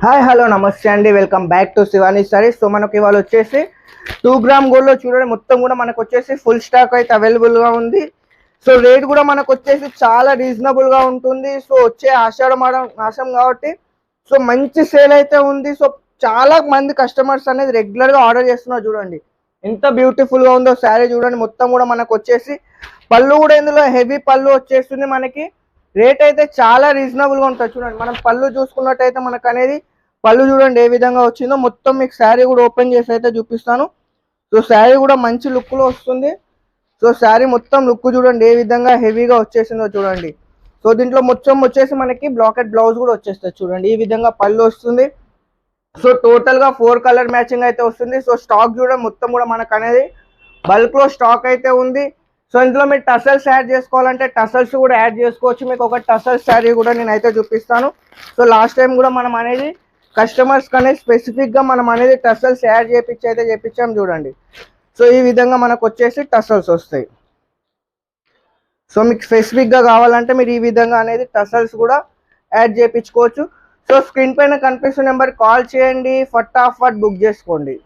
Hi hello నమస్తే అండి, welcome back to Shivani saris. So మనకి ఇవాళ వచ్చేసి 2 గ్రామ్ గోల్డ్లో చూడండి, మొత్తం కూడా మనకు వచ్చేసి ఫుల్ స్టాక్ అయితే అవైలబుల్గా ఉంది. సో రేట్ కూడా మనకు వచ్చేసి చాలా రీజనబుల్గా ఉంటుంది. సో వచ్చే ఆషాఢ మాసం కాబట్టి సో మంచి సేల్ అయితే ఉంది. సో చాలా మంది కస్టమర్స్ అనేది రెగ్యులర్గా ఆర్డర్ చేస్తున్నారు. చూడండి ఎంత బ్యూటిఫుల్గా ఉందో శారీ. చూడండి మొత్తం కూడా మనకు వచ్చేసి పళ్ళు కూడా ఇందులో హెవీ పళ్ళు వచ్చేస్తుంది. మనకి రేట్ అయితే చాలా రీజనబుల్గా ఉంటుంది. చూడండి మనం పళ్ళు చూసుకున్నట్టయితే మనకు అనేది పళ్ళు చూడండి ఏ విధంగా వచ్చిందో. మొత్తం మీకు శారీ కూడా ఓపెన్ చేసి అయితే చూపిస్తాను. సో శారీ కూడా మంచి లుక్లో వస్తుంది. సో శారీ మొత్తం లుక్ చూడండి ఏ విధంగా హెవీగా వచ్చేసిందో చూడండి. సో దీంట్లో మొత్తం వచ్చేసి మనకి బ్లాకెట్ బ్లౌజ్ కూడా వచ్చేస్తుంది. చూడండి ఈ విధంగా పళ్ళు వస్తుంది. సో టోటల్గా 4 కలర్ మ్యాచింగ్ అయితే వస్తుంది. సో స్టాక్ చూడండి మొత్తం కూడా మనకు అనేది బల్క్లో స్టాక్ అయితే ఉంది. సో ఇందులో మీరు టసల్స్ యాడ్ చేసుకోవాలంటే టసల్స్ కూడా యాడ్ చేసుకోవచ్చు. మీకు ఒక టసల్స్ శారీ కూడా నేనైతే చూపిస్తాను. సో లాస్ట్ టైం కూడా మనం అనేది కస్టమర్స్ అనేది స్పెసిఫిక్గా మనం అనేది టసల్స్ యాడ్ చేయించాం చూడండి. సో ఈ విధంగా మనకు వచ్చేసి టసల్స్ వస్తాయి. సో మీకు స్పెసిఫిక్గా కావాలంటే మీరు ఈ విధంగా అనేది టసల్స్ కూడా యాడ్ చేయించుకోవచ్చు. సో స్క్రీన్ పైన కనిపిస్తున్న నెంబర్ కాల్ చేయండి, ఫటాఫట్ బుక్ చేసుకోండి.